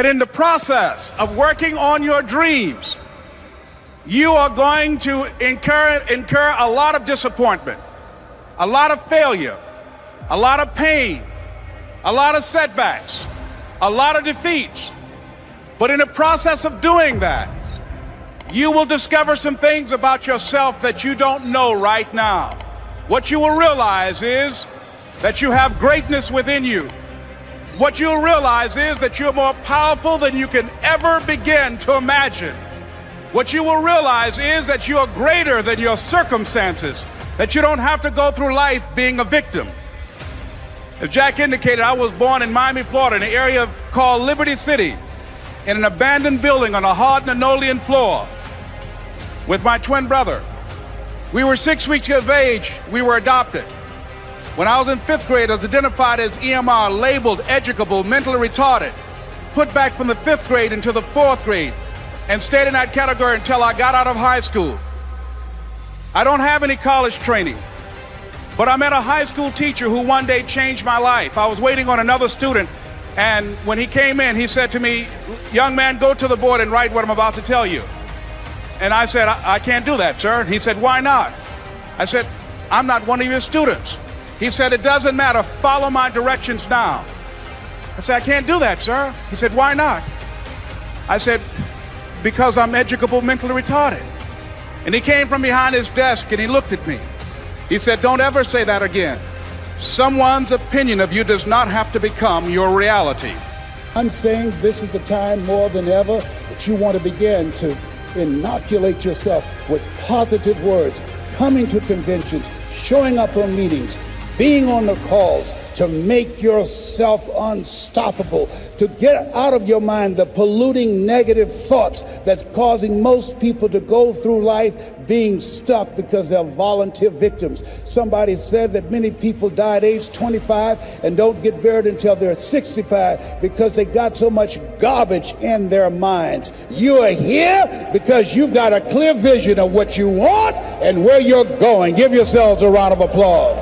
In the process of working on your dreams, you are going to incur a lot of disappointment, a lot of failure, a lot of pain, a lot of setbacks, a lot of defeats. But in the process of doing that, you will discover some things about yourself that you don't know right now. What you will realize is that you have greatness within you. What you'll realize is that you're more powerful than you can ever begin to imagine. What you will realize is that you're greater than your circumstances, that you don't have to go through life being a victim. As Jack indicated, I was born in Miami, Florida, in an area called Liberty City, in an abandoned building on a hard linoleum floor with my twin brother. We were 6 weeks of age. We were adopted. When I was in 5th grade, I was identified as EMR, labeled educable, mentally retarded, put back from the 5th grade into the 4th grade, and stayed in that category until I got out of high school. I don't have any college training, but I met a high school teacher who one day changed my life. I was waiting on another student, and when he came in, he said to me, "Young man, go to the board and write what I'm about to tell you." And I said, I can't do that, sir. He said, "Why not?" I said, "I'm not one of your students." He said, "It doesn't matter, follow my directions now." I said, "I can't do that, sir." He said, "Why not?" I said, "Because I'm educable, mentally retarded." And he came from behind his desk and he looked at me. He said, "Don't ever say that again. Someone's opinion of you does not have to become your reality." I'm saying this is a time more than ever that you want to begin to inoculate yourself with positive words, coming to conventions, showing up on meetings, being on the calls, to make yourself unstoppable, to get out of your mind the polluting negative thoughts that's causing most people to go through life being stuck because they're volunteer victims. Somebody said that many people die at age 25 and don't get buried until they're 65 because they got so much garbage in their minds. You are here because you've got a clear vision of what you want and where you're going. Give yourselves a round of applause.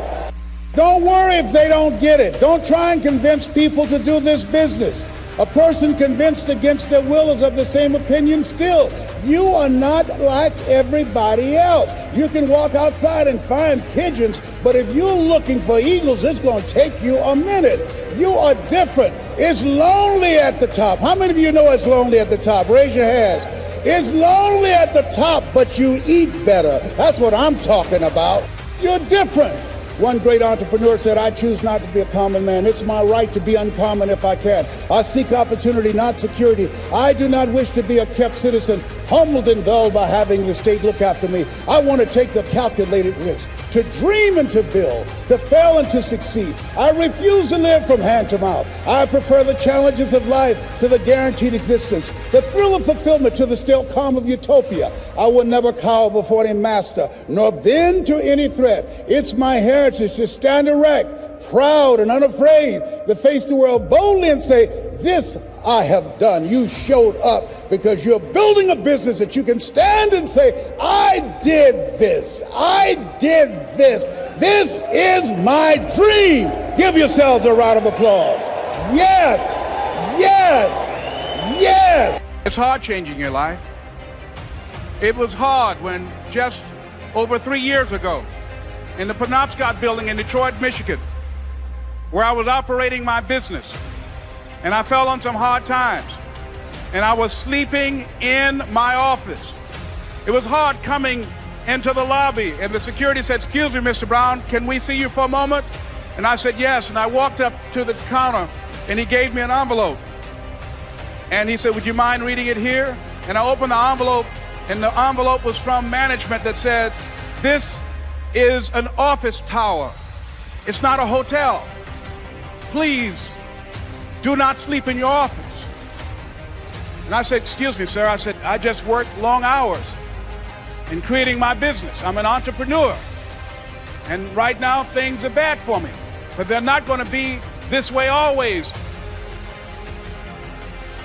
Don't worry if they don't get it. Don't try and convince people to do this business. A person convinced against their will is of the same opinion still. You are not like everybody else. You can walk outside and find pigeons, but if you're looking for eagles, it's going to take you a minute. You are different. It's lonely at the top. How many of you know it's lonely at the top? Raise your hands. It's lonely at the top, but you eat better. That's what I'm talking about. You're different. One great entrepreneur said, "I choose not to be a common man. It's my right to be uncommon if I can. I seek opportunity, not security. I do not wish to be a kept citizen, humbled and dulled by having the state look after me. I want to take the calculated risk, to dream and to build, to fail and to succeed. I refuse to live from hand to mouth. I prefer the challenges of life to the guaranteed existence, the thrill of fulfillment to the still calm of utopia. I will never cower before any master, nor bend to any threat. It's my heritage to stand erect, proud and unafraid, to face the world boldly and say, 'This I have done.' You showed up because you're building a business that you can stand and say, 'I did this. I did this. This is my dream.' Give yourselves a round of applause. Yes, yes, yes. It's hard changing your life. It was hard when just over 3 years ago, in the Penobscot building in Detroit, Michigan, where I was operating my business, and I fell on some hard times, and I was sleeping in my office. It was hard coming into the lobby, and the security said, "Excuse me, Mr. Brown, can we see you for a moment?" And I said, "Yes," and I walked up to the counter, and he gave me an envelope. And he said, "Would you mind reading it here?" And I opened the envelope, and the envelope was from management that said, "This is an office tower. It's not a hotel. Please do not sleep in your office." And I said, "Excuse me, sir." I said, "I just work long hours in creating my business. I'm an entrepreneur. And right now things are bad for me, but they're not going to be this way always.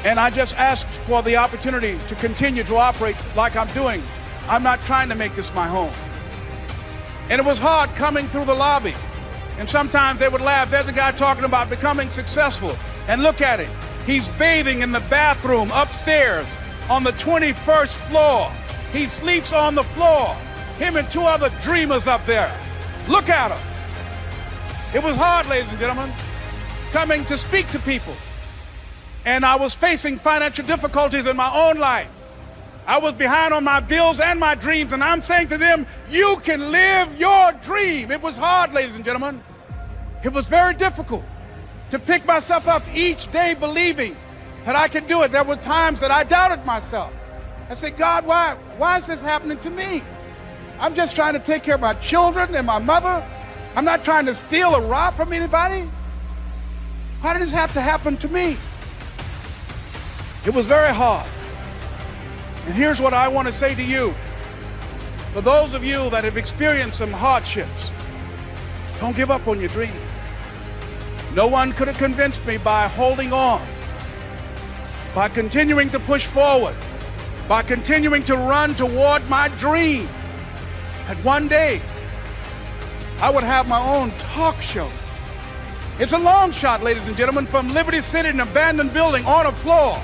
And I just asked for the opportunity to continue to operate like I'm doing. I'm not trying to make this my home." And it was hard coming through the lobby. And sometimes they would laugh. There's a guy talking about becoming successful. And look at him. He's bathing in the bathroom upstairs on the 21st floor. He sleeps on the floor. Him and two other dreamers up there. Look at him. It was hard, ladies and gentlemen, coming to speak to people. And I was facing financial difficulties in my own life. I was behind on my bills and my dreams, and I'm saying to them, you can live your dream. It was hard, ladies and gentlemen. It was very difficult to pick myself up each day believing that I could do it. There were times that I doubted myself. I said, God, why is this happening to me? I'm just trying to take care of my children and my mother. I'm not trying to steal or rob from anybody. Why did this have to happen to me? It was very hard. And here's what I want to say to you. For those of you that have experienced some hardships, don't give up on your dream. No one could have convinced me by holding on, by continuing to push forward, by continuing to run toward my dream, that one day I would have my own talk show. It's a long shot, ladies and gentlemen, from Liberty City, an abandoned building on a floor,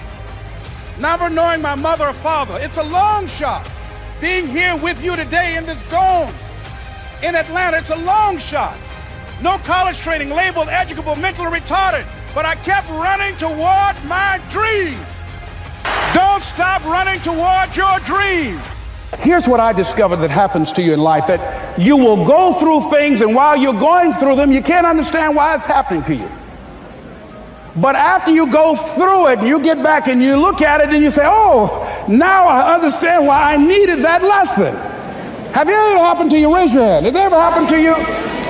never knowing my mother or father. It's a long shot. Being here with you today in this dome in Atlanta, it's a long shot. No college training, labeled educable, mentally retarded, but I kept running toward my dream. Don't stop running toward your dream. Here's what I discovered that happens to you in life, that you will go through things, and while you're going through them, you can't understand why it's happening to you. But after you go through it and you get back and you look at it and you say, oh, now I understand why I needed that lesson. Have you ever happened to you? Raise your hand. Has it ever happened to you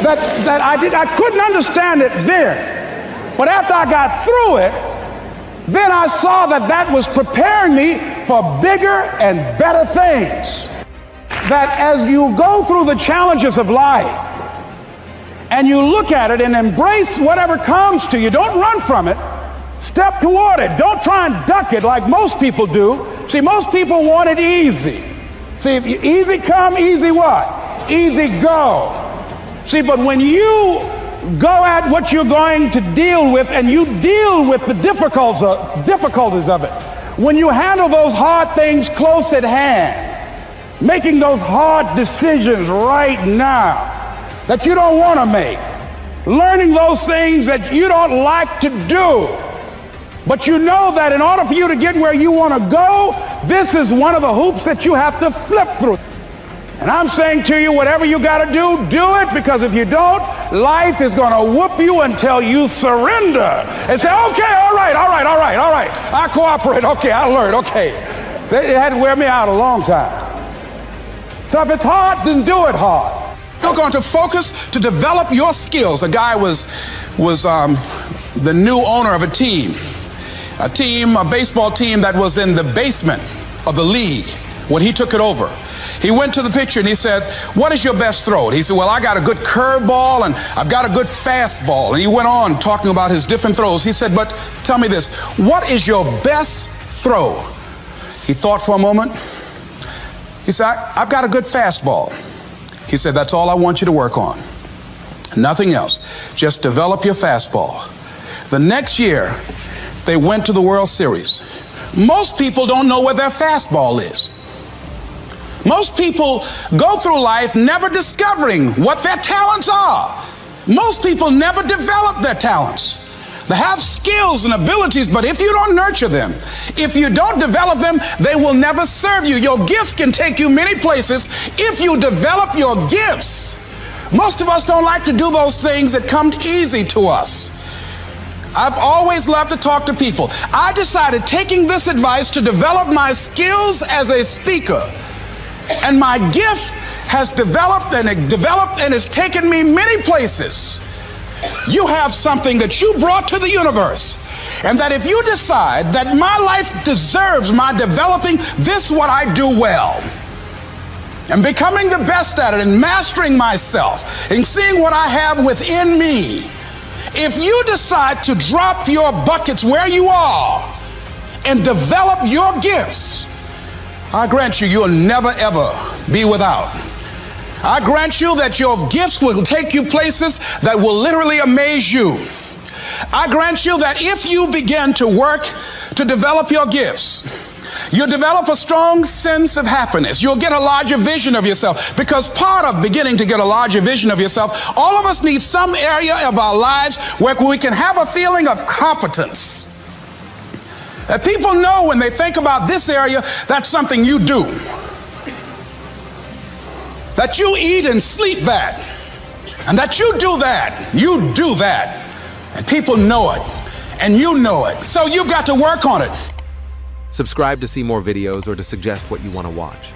that I couldn't understand it then, but after I got through it, then I saw that was preparing me for bigger and better things. That as you go through the challenges of life and you look at it and embrace whatever comes to you, don't run from it. Step toward it. Don't try and duck it like most people do. See, most people want it easy. See, easy come, easy what? Easy go. See, but when you go at what you're going to deal with and you deal with the difficulties of it, when you handle those hard things close at hand, making those hard decisions right now that you don't want to make, learning those things that you don't like to do, but you know that in order for you to get where you want to go, this is one of the hoops that you have to flip through. And I'm saying to you, whatever you got to do, do it, because if you don't, life is going to whoop you until you surrender and say, okay, all right, I cooperate, okay, I learned, okay. It had to wear me out a long time. So if it's hard, then do it hard. You're going to focus to develop your skills. The guy was the new owner of a baseball team that was in the basement of the league when he took it over. He went to the pitcher and he said, what is your best throw? And he said, well, I got a good curveball and I've got a good fastball. And he went on talking about his different throws. He said, but tell me this, what is your best throw? He thought for a moment. He said, I've got a good fastball. He said, that's all I want you to work on. Nothing else. Just develop your fastball. The next year, they went to the World Series. Most people don't know where their fastball is. Most people go through life never discovering what their talents are. Most people never develop their talents. They have skills and abilities, but if you don't nurture them, if you don't develop them, they will never serve you. Your gifts can take you many places if you develop your gifts. Most of us don't like to do those things that come easy to us. I've always loved to talk to people. I decided, taking this advice, to develop my skills as a speaker. And my gift has developed and it's taken me many places. You have something that you brought to the universe, and that if you decide that my life deserves my developing this, what I do well, and becoming the best at it, and mastering myself, and seeing what I have within me, if you decide to drop your buckets where you are and develop your gifts, I grant you, you'll never ever be without. I grant you that your gifts will take you places that will literally amaze you. I grant you that if you begin to work to develop your gifts, you'll develop a strong sense of happiness. You'll get a larger vision of yourself, because part of beginning to get a larger vision of yourself, all of us need some area of our lives where we can have a feeling of competence. That people know when they think about this area, that's something you do. That you eat and sleep that. And that you do that. You do that. And people know it. And you know it. So you've got to work on it. Subscribe to see more videos or to suggest what you want to watch.